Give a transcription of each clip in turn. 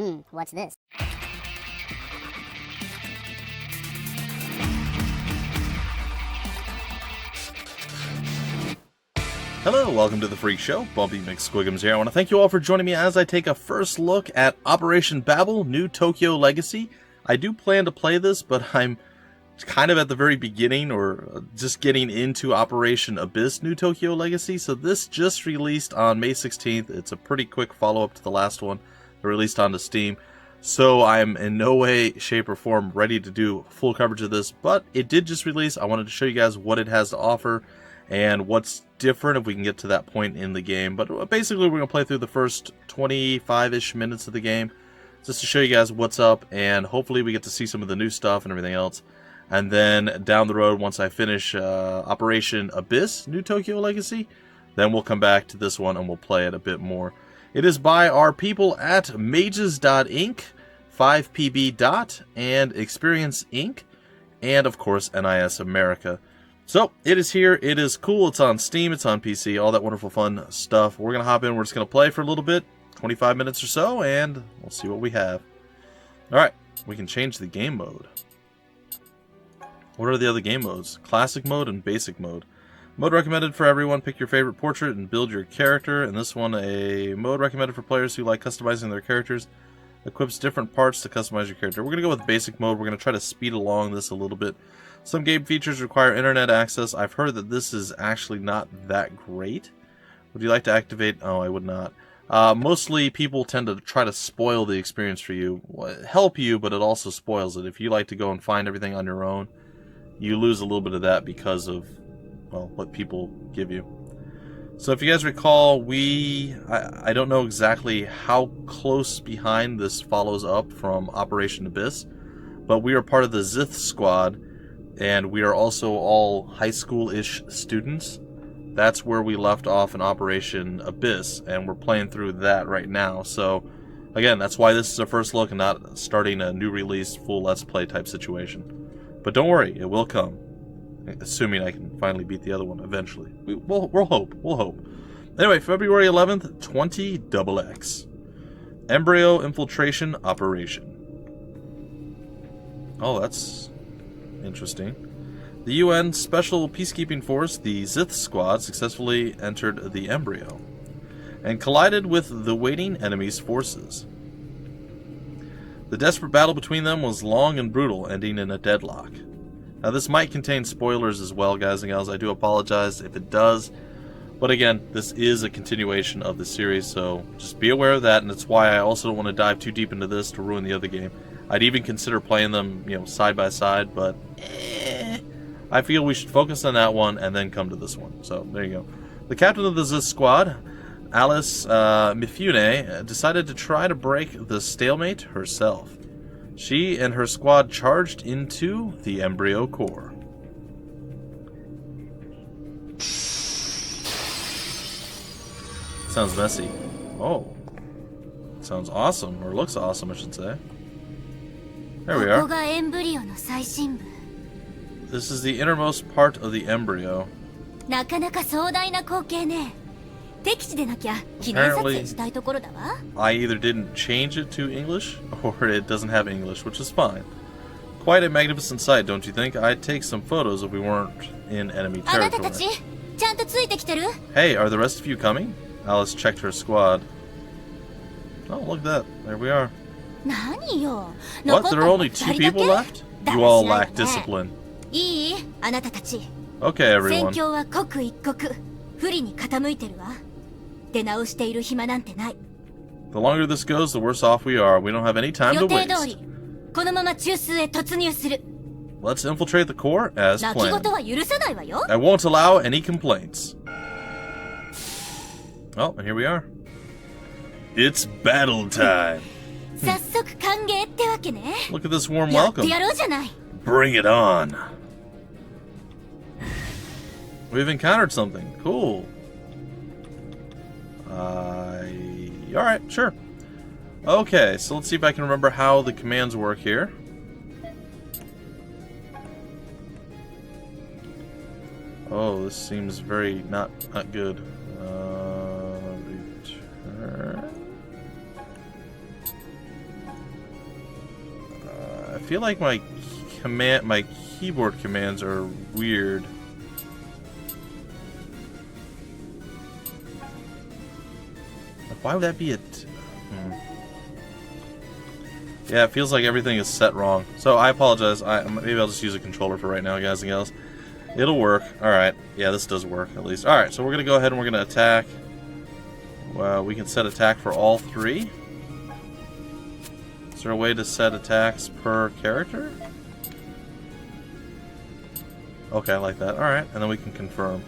What's this? Hello, welcome to the Freak Show. Bumpy McSquigums here. I want to thank you all for joining me as I take a first look at Operation Babel, New Tokyo Legacy. I do plan to play this, but I'm kind of at the very beginning, or just getting into Operation Abyss, New Tokyo Legacy. So this just released on May 16th. It's a pretty quick follow-up to the last one, released onto Steam. So I'm in no way, shape, or form ready to do full coverage of this, but it did just release. I wanted to show you guys what it has to offer and what's different if we can get to that point in the game. But basically, we're going to play through the first 25-ish minutes of the game just to show you guys what's up, and hopefully we get to see some of the new stuff and everything else. And then down the road, once I finish Operation Abyss, New Tokyo Legacy, then we'll come back to this one and we'll play it a bit more. It is by our people at Mages.inc, 5pb. and Experience Inc., and of course NIS America. So, it is here, it is cool, it's on Steam, it's on PC, all that wonderful fun stuff. We're going to hop in, we're just going to play for a little bit, 25 minutes or so, and we'll see what we have. Alright, we can change the game mode. What are the other game modes? Classic mode and basic mode. Mode recommended for everyone, pick your favorite portrait and build your character. And this one, a mode recommended for players who like customizing their characters. Equips different parts to customize your character. We're going to go with basic mode, we're going to try to speed along this a little bit. Some game features require internet access. I've heard that this is actually not that great. Would you like to activate? Oh, I would not. Mostly people tend to try to spoil the experience for you. Help you, but it also spoils it. If you like to go and find everything on your own, you lose a little bit of that because of, well, what people give you. So if you guys recall, I don't know exactly how close behind this follows up from Operation Abyss, but we are part of the Zith squad, and we are also all high school-ish students. That's where we left off in Operation Abyss, and we're playing through that right now. So, again, that's why this is a first look and not starting a new release, full Let's Play type situation. But don't worry, it will come. Assuming I can finally beat the other one eventually. We'll hope. We'll hope. Anyway, February 11th, 20XX. Embryo Infiltration Operation. Oh, that's interesting. The UN Special Peacekeeping Force, the Zith Squad, successfully entered the Embryo and collided with the waiting enemy's forces. The desperate battle between them was long and brutal, ending in a deadlock. Now, this might contain spoilers as well, guys and gals. I do apologize if it does. But again, this is a continuation of the series, so just be aware of that, and that's why I also don't want to dive too deep into this to ruin the other game. I'd even consider playing them, side by side, but I feel we should focus on that one and then come to this one. So, there you go. The captain of the Zith squad, Alice Mifune, decided to try to break the stalemate herself. She and her squad charged into the Embryo core. Sounds messy. Oh. Sounds awesome, or looks awesome, I should say. There we are. This is the innermost part of the embryo. Apparently, I either didn't change it to English, or it doesn't have English, which is fine. Quite a magnificent sight, don't you think? I'd take some photos if we weren't in enemy territory. Hey, are the rest of you coming? Alice checked her squad. Oh, look at that. There we are. What? There are only 2 people left? You all lack discipline. Okay, everyone. The longer this goes, the worse off we are. We don't have any time to waste. Let's infiltrate the core as planned. I won't allow any complaints. Oh, and here we are. It's battle time. Look at this warm welcome. Bring it on. We've encountered something. Cool. Alright, sure. Okay, so let's see if I can remember how the commands work here. Oh, this seems very not good. Return. feel like my keyboard commands are weird. Why would that be Yeah, it feels like everything is set wrong. So I apologize. Maybe I'll just use a controller for right now, guys and gals. It'll work. Alright. Yeah, this does work, at least. Alright, so we're going to go ahead and we're going to attack. Well, we can set attack for all three. Is there a way to set attacks per character? Okay, I like that. Alright, and then we can confirm.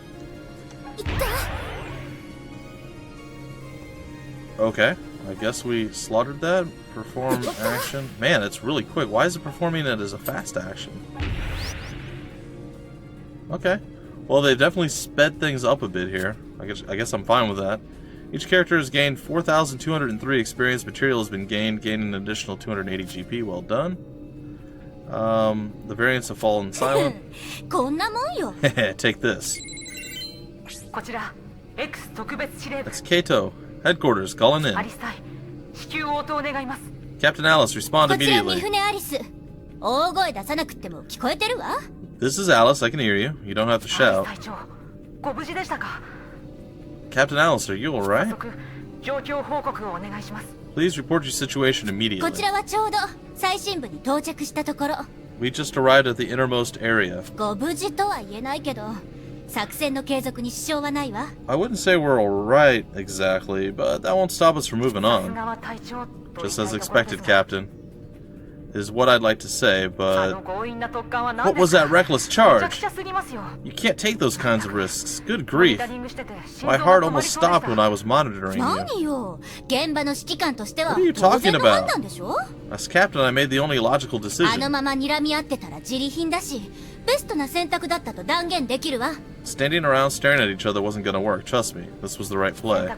Okay, I guess we slaughtered that. Perform action. Man, it's really quick. Why is it performing it as a fast action? Okay. Well, they definitely sped things up a bit here. I guess I'm fine with that. Each character has gained 4,203 experience. Material has been gained, gaining an additional 280 GP. Well done. The variants have fallen silent. Take this. That's Kato. Headquarters, calling in. Captain Alice, respond immediately. This is Alice, I can hear you. You don't have to shout. Captain Alice, are you alright? Please report your situation immediately. We just arrived at the innermost area. I wouldn't say we're alright exactly, but that won't stop us from moving on. Just as expected, Captain. Is what I'd like to say, but... What was that reckless charge? You can't take those kinds of risks. Good grief. My heart almost stopped when I was monitoring you. What are you talking about? As Captain, I made the only logical decision. Standing around staring at each other wasn't going to work, trust me. This was the right play.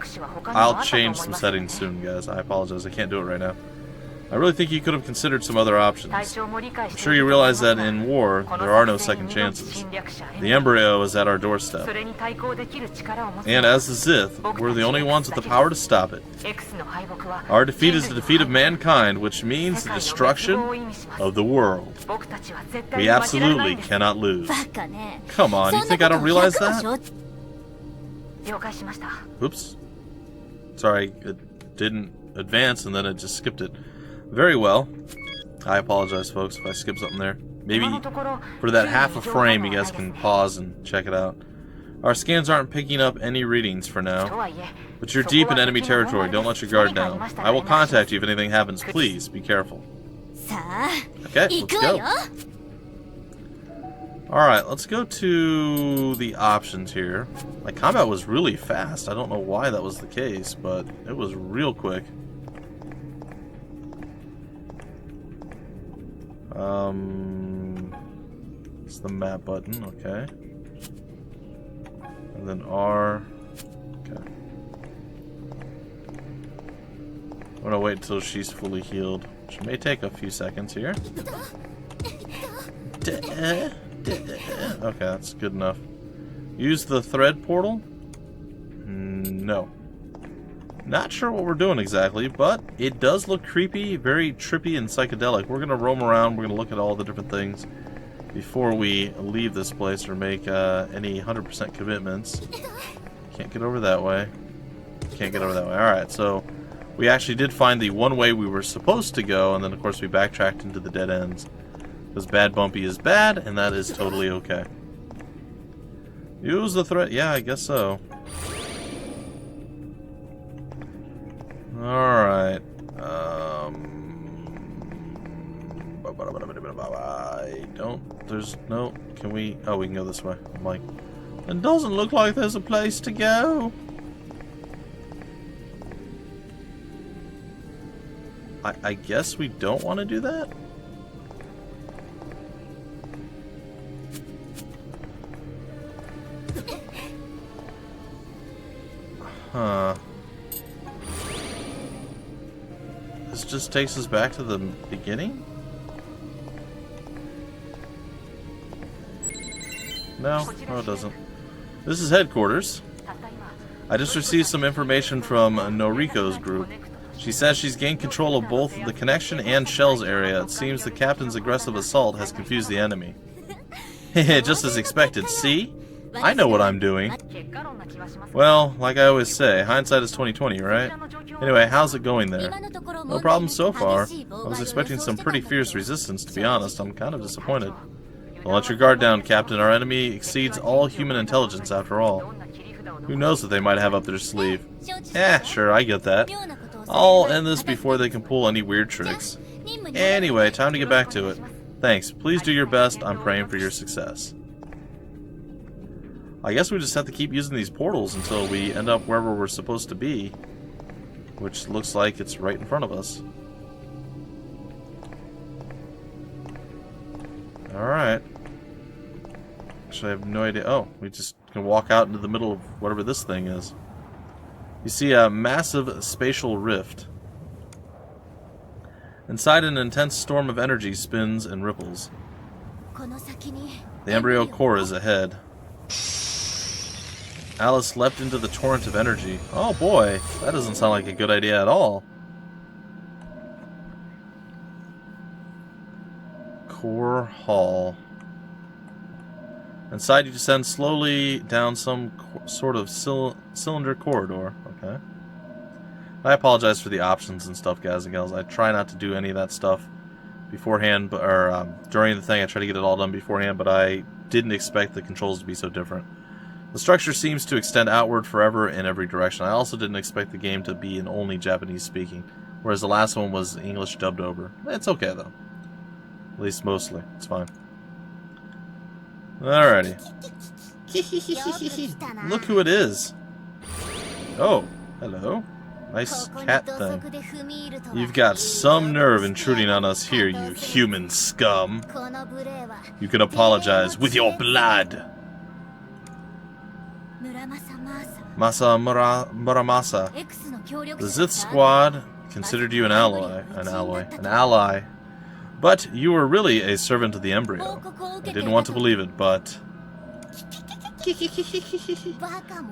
I'll change some settings soon, guys. I apologize, I can't do it right now. I really think you could have considered some other options. I'm sure you realize that in war, there are no second chances. The embryo is at our doorstep. And as the Zith, we're the only ones with the power to stop it. Our defeat is the defeat of mankind, which means the destruction of the world. We absolutely cannot lose. Come on, you think I don't realize that? Oops. Sorry, it didn't advance and then it just skipped it. Very well. I apologize, folks, if I skip something there. Maybe for that half a frame, you guys can pause and check it out. Our scans aren't picking up any readings for now. But you're deep in enemy territory. Don't let your guard down. I will contact you if anything happens. Please, be careful. Okay, let's go. Alright, let's go to the options here. My combat was really fast. I don't know why that was the case, but it was real quick. It's the map button, okay. And then R. Okay. I'm gonna wait until she's fully healed, which may take a few seconds here. Okay, that's good enough. Use the thread portal? No. Not sure what we're doing exactly, but it does look creepy, very trippy and psychedelic. We're going to roam around, we're going to look at all the different things before we leave this place or make any 100% commitments. Can't get over that way. Can't get over that way. Alright, so we actually did find the one way we were supposed to go, and then of course we backtracked into the dead ends. Because Bad Bumpy is bad, and that is totally okay. Use the threat. Yeah, I guess so. Alright. I don't. There's no. Can we. Oh, we can go this way. I'm like. It doesn't look like there's a place to go. I guess we don't want to do that? Huh. This just takes us back to the beginning? No? No, it doesn't. This is headquarters. I just received some information from Noriko's group. She says she's gained control of both the connection and shells area. It seems the captain's aggressive assault has confused the enemy. Just as expected. See? I know what I'm doing. Well, like I always say, hindsight is 20/20, right? Anyway, how's it going there? No problem so far. I was expecting some pretty fierce resistance, to be honest. I'm kind of disappointed. Don't let your guard down, Captain. Our enemy exceeds all human intelligence, after all. Who knows what they might have up their sleeve? Sure, I get that. I'll end this before they can pull any weird tricks. Anyway, time to get back to it. Thanks. Please do your best. I'm praying for your success. I guess we just have to keep using these portals until we end up wherever we're supposed to be, which looks like it's right in front of us. Alright. Actually, I have no idea. Oh, we just can walk out into the middle of whatever this thing is. You see a massive spatial rift. Inside, an intense storm of energy spins and ripples. The embryo core is ahead. Alice leapt into the torrent of energy. Oh boy, that doesn't sound like a good idea at all. Core Hall. Inside, you descend slowly down some sort of cylinder corridor. Okay. I apologize for the options and stuff, guys and gals. I try not to do any of that stuff beforehand, or during the thing. I try to get it all done beforehand, but I didn't expect the controls to be so different. The structure seems to extend outward forever in every direction. I also didn't expect the game to be in only Japanese speaking, whereas the last one was English dubbed over. It's okay, though. At least mostly. It's fine. Alrighty. Look who it is. Oh, hello. Nice cat thing. You've got some nerve intruding on us here, you human scum. You can apologize with your blood. Muramasa. The Zith squad considered you an ally. But you were really a servant of the embryo. I didn't want to believe it, but...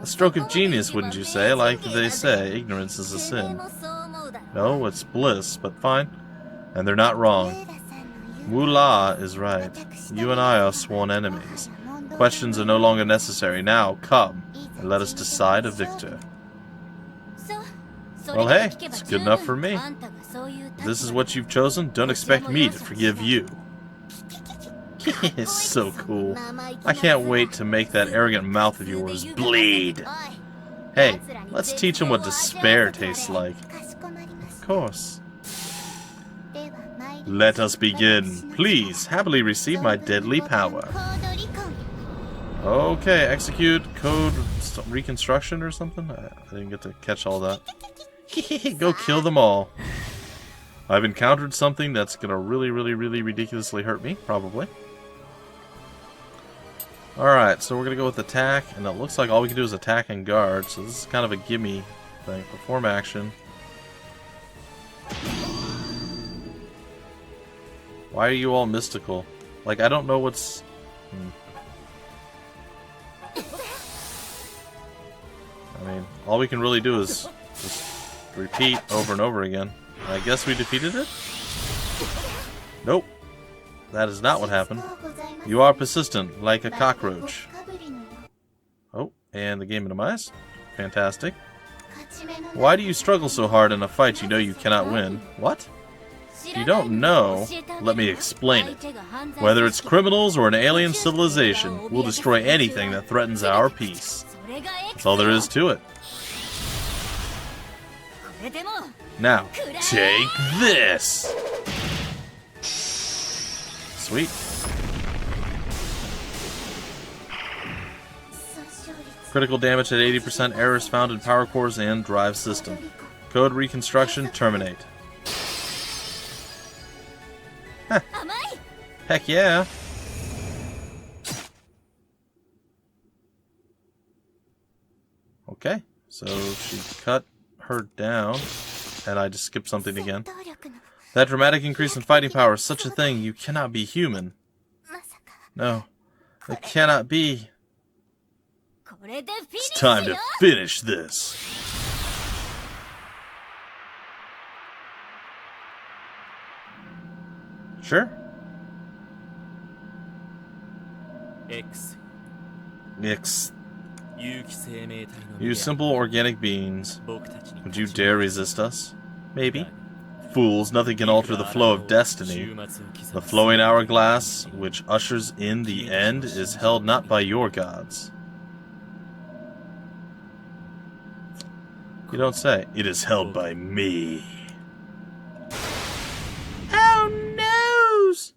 A stroke of genius, wouldn't you say? Like they say, ignorance is a sin. No, it's bliss, but fine. And they're not wrong. Wu-La is right. You and I are sworn enemies. Questions are no longer necessary. Now, come, and let us decide a victor. Well, hey, it's good enough for me. If this is what you've chosen, don't expect me to forgive you. It's so cool. I can't wait to make that arrogant mouth of yours bleed. Hey, let's teach him what despair tastes like. Of course. Let us begin. Please, happily receive my deadly power. Okay, execute code reconstruction or something? I didn't get to catch all that. Go kill them all. I've encountered something that's gonna really ridiculously hurt me, probably. Alright, so we're gonna go with attack, and it looks like all we can do is attack and guard, so this is kind of a gimme thing. Perform action. Why are you all mystical? Like, I don't know what's... I mean, all we can really do is just repeat over and over again. I guess we defeated it? Nope. That is not what happened. You are persistent, like a cockroach. Oh, and the game minimized. Fantastic. Why do you struggle so hard in a fight you know you cannot win? What? If you don't know, let me explain it. Whether it's criminals or an alien civilization, we'll destroy anything that threatens our peace. That's all there is to it. Now, take this! Sweet. Critical damage at 80%, errors found in power cores and drive system. Code reconstruction, terminate. Huh. Heck yeah! Okay, so she cut her down, and I just skipped something again. That dramatic increase in fighting power is such a thing. You cannot be human. No, it cannot be. It's time to finish this. Sure. X. You simple organic beings. Would you dare resist us? Maybe. Fools, nothing can alter the flow of destiny. The flowing hourglass, which ushers in the end, is held not by your gods. You don't say. It is held by me. Oh, noes!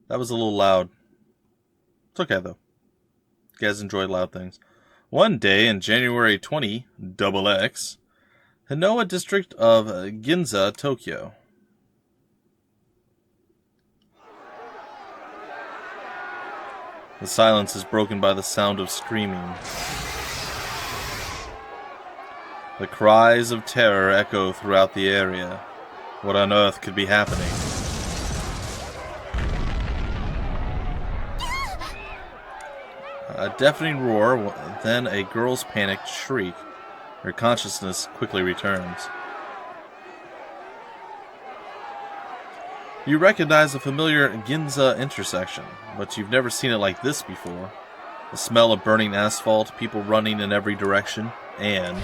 That was a little loud. It's okay, though. You guys enjoy loud things. One day in January 20, XX, Hinowa district of Ginza, Tokyo. The silence is broken by the sound of screaming. The cries of terror echo throughout the area. What on earth could be happening? A deafening roar, then a girl's panicked shriek. Her consciousness quickly returns. You recognize the familiar Ginza intersection, but you've never seen it like this before. The smell of burning asphalt, people running in every direction, and...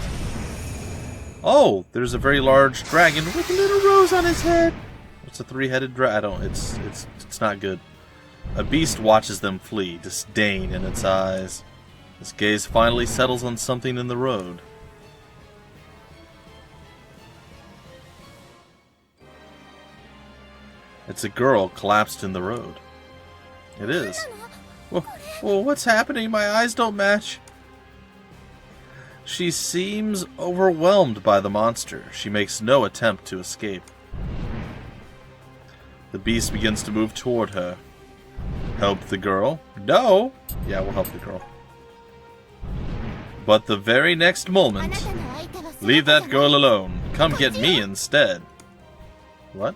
oh, there's a very large dragon with a little rose on his head. What's a three-headed dragon? It's not good. A beast watches them flee, disdain in its eyes. Its gaze finally settles on something in the road. It's a girl collapsed in the road. It is. Well, what's happening? My eyes don't match. She seems overwhelmed by the monster. She makes no attempt to escape. The beast begins to move toward her. Help the girl? No! Yeah, we'll help the girl. But the very next moment... leave that girl alone. Come get me instead. What?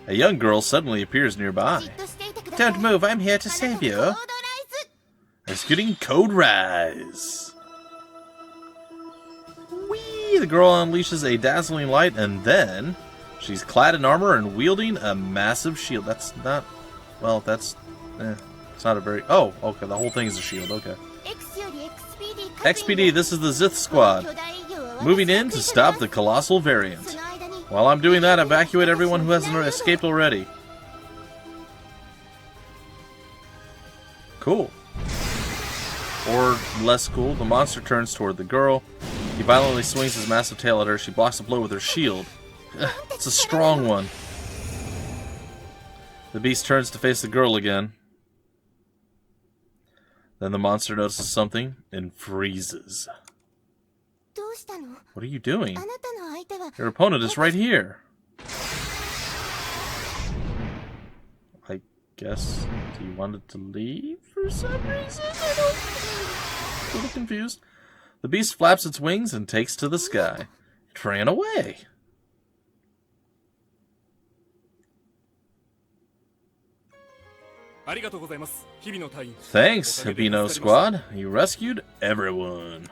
A young girl suddenly appears nearby. Don't move, I'm here to save you. Executing Code Rise. Whee! The girl unleashes a dazzling light and then... she's clad in armor and wielding a massive shield. That's not... well, that's... it's not a very... oh, okay, the whole thing is a shield, okay. XPD, this is the Zith Squad. Moving in to stop the Colossal Variant. While I'm doing that, evacuate everyone who hasn't escaped already. Cool. Or less cool, the monster turns toward the girl. He violently swings his massive tail at her. She blocks the blow with her shield. It's a strong one. The beast turns to face the girl again. Then the monster notices something and freezes. What are you doing? Your opponent is right here. I guess he wanted to leave for some reason? I'm a little confused. The beast flaps its wings and takes to the sky. It ran away. Thanks, Hibino Squad. You rescued everyone.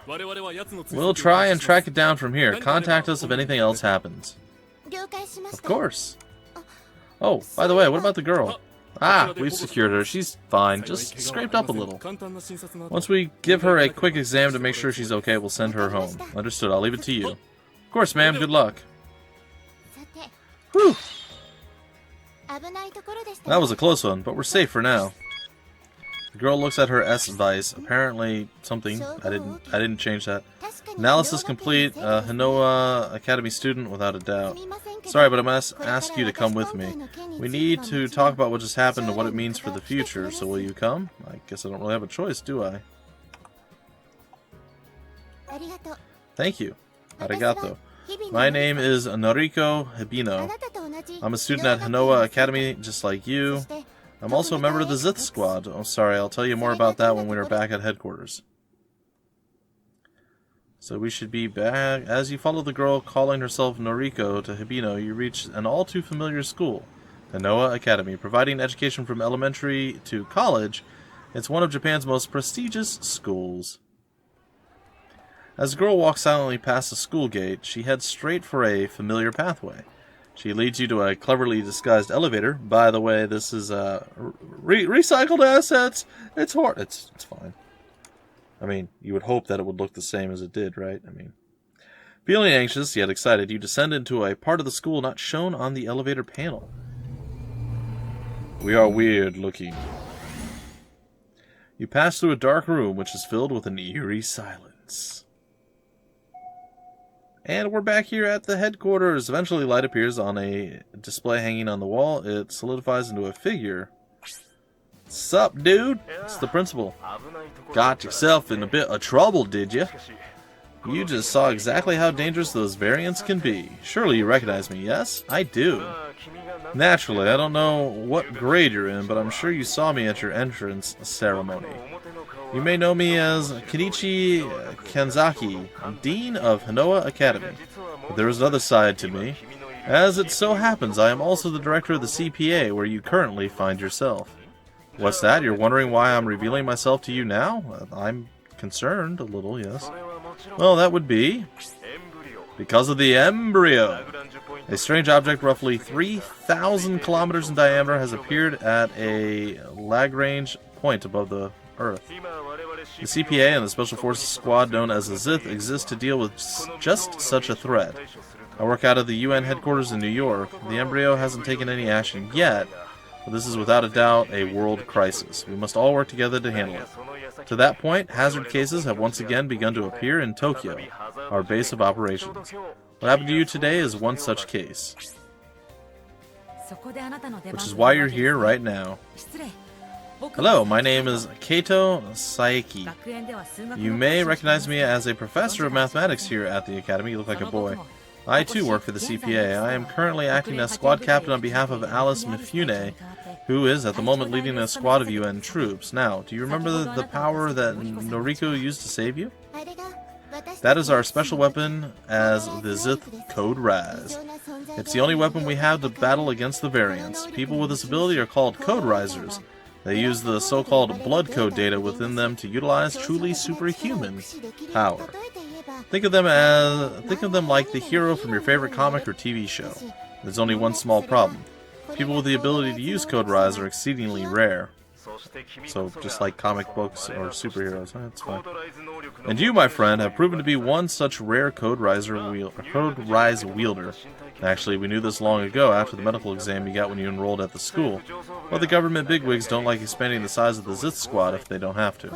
We'll try and track it down from here. Contact us if anything else happens. Of course. Oh, by the way, what about the girl? Ah, we've secured her. She's fine. Just scraped up a little. Once we give her a quick exam to make sure she's okay, we'll send her home. Understood. I'll leave it to you. Of course, ma'am. Good luck. Whew. That was a close one, but we're safe for now. The girl looks at her S-Vice. Apparently something. I didn't change that. Analysis complete. Hinoa Academy student without a doubt. Sorry, but I must ask you to come with me. We need to talk about what just happened and what it means for the future, so will you come? I guess I don't really have a choice, do I? Thank you. Arigato. My name is Noriko Hibino. I'm a student at Hinoa Academy, just like you. I'm also a member of the Zith Squad. Oh, sorry, I'll tell you more about that when we're back at headquarters. So we should be back. As you follow the girl calling herself Noriko to Hibino, you reach an all-too-familiar school, Hinoa Academy. Providing education from elementary to college, it's one of Japan's most prestigious schools. As the girl walks silently past the school gate, she heads straight for a familiar pathway. She leads you to a cleverly disguised elevator. By the way, this is recycled assets. It's hard. It's fine. I mean, you would hope that it would look the same as it did, right? I mean, feeling anxious yet excited, you descend into a part of the school not shown on the elevator panel. We are weird looking. You pass through a dark room which is filled with an eerie silence. And we're back here at the headquarters. Eventually light appears on a display hanging on the wall. It solidifies into a figure. Sup, dude? It's the principal. Got yourself in a bit of trouble, did you? You just saw exactly how dangerous those variants can be. Surely you recognize me, yes? I do. Naturally, I don't know what grade you're in, but I'm sure you saw me at your entrance ceremony. You may know me as Kenichi Kanzaki, Dean of Hinoa Academy. But there is another side to me. As it so happens, I am also the director of the CPA, where you currently find yourself. What's that? You're wondering why I'm revealing myself to you now? I'm concerned a little, yes. Well, that would be because of the embryo. A strange object roughly 3,000 kilometers in diameter has appeared at a Lagrange point above the Earth. The CPA and the Special Forces Squad known as the Zith exist to deal with just such a threat. I work out of the UN headquarters in New York. The embryo hasn't taken any action yet, but this is without a doubt a world crisis. We must all work together to handle it. To that point, hazard cases have once again begun to appear in Tokyo, our base of operations. What happened to you today is one such case. Which is why you're here right now. Hello, my name is Kato Saeki. You may recognize me as a professor of mathematics here at the Academy. You look like a boy. I too work for the CPA. I am currently acting as squad captain on behalf of Alice Mifune, who is at the moment leading a squad of UN troops. Now, do you remember the power that Noriko used to save you? That is our special weapon as the Zith Code Rise. It's the only weapon we have to battle against the variants. People with this ability are called Code Risers. They use the so-called blood code data within them to utilize truly superhuman power. Think of them like the hero from your favorite comic or TV show. There's only one small problem. People with the ability to use Code Rise are exceedingly rare. So, just like comic books or superheroes, that's fine. And you, my friend, have proven to be one such rare Code Rise wielder. Actually, we knew this long ago after the medical exam you got when you enrolled at the school. But the government bigwigs don't like expanding the size of the Zith Squad if they don't have to.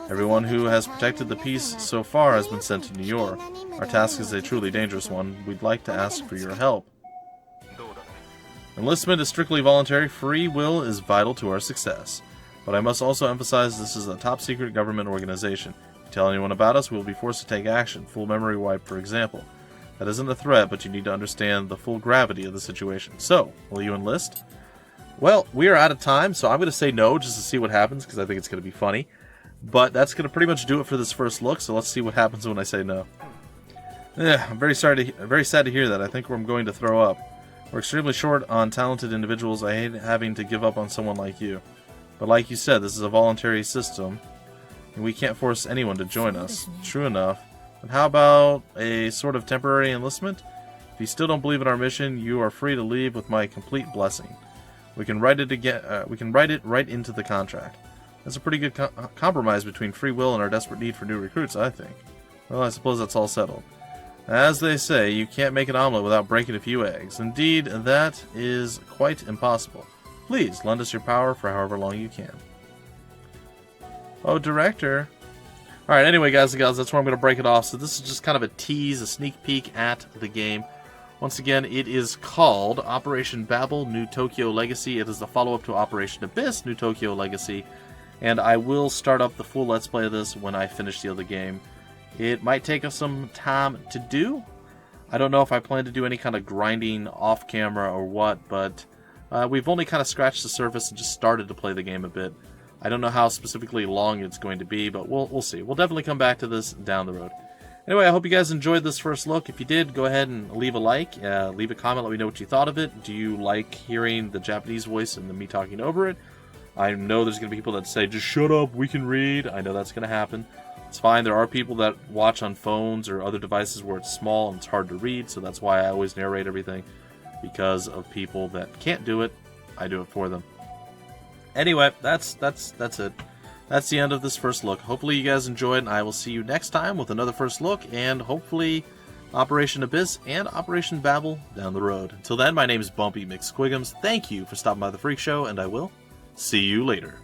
Everyone who has protected the peace so far has been sent to New York. Our task is a truly dangerous one. We'd like to ask for your help. Enlistment is strictly voluntary. Free will is vital to our success. But I must also emphasize this is a top-secret government organization. If you tell anyone about us, we will be forced to take action. Full memory wipe, for example. That isn't a threat, but you need to understand the full gravity of the situation. So, will you enlist? Well, we are out of time, so I'm going to say no just to see what happens, because I think it's going to be funny. But that's going to pretty much do it for this first look, so let's see what happens when I say no. I'm very sad to hear that. I think I'm going to throw up. We're extremely short on talented individuals. I hate having to give up on someone like you. But like you said, this is a voluntary system, and we can't force anyone to join us. True enough. But how about a sort of temporary enlistment? If you still don't believe in our mission, you are free to leave with my complete blessing. We can write it right into the contract. That's a pretty good compromise between free will and our desperate need for new recruits, I think. Well, I suppose that's all settled. As they say, you can't make an omelet without breaking a few eggs. Indeed, that is quite impossible. Please, lend us your power for however long you can. Oh, director. Alright, anyway, guys and gals, that's where I'm going to break it off. So this is just kind of a tease, a sneak peek at the game. Once again, it is called Operation Babel, New Tokyo Legacy. It is the follow-up to Operation Abyss, New Tokyo Legacy. And I will start up the full Let's Play of this when I finish the other game. It might take us some time to do. I don't know if I plan to do any kind of grinding off camera or what, but we've only kind of scratched the surface and just started to play the game a bit. I don't know how specifically long it's going to be, but we'll see. We'll definitely come back to this down the road. Anyway, I hope you guys enjoyed this first look. If you did, go ahead and leave a like, leave a comment, let me know what you thought of it. Do you like hearing the Japanese voice and me talking over it? I know there's going to be people that say, just shut up, we can read. I know that's going to happen. It's fine. There are people that watch on phones or other devices where it's small and it's hard to read, so that's why I always narrate everything. Because of people that can't do it, I do it for them. Anyway, that's it. That's the end of this first look. Hopefully you guys enjoyed, and I will see you next time with another first look, and hopefully Operation Abyss and Operation Babel down the road. Until then, my name is Bumpy McSquigums. Thank you for stopping by the Freak Show, and I will see you later.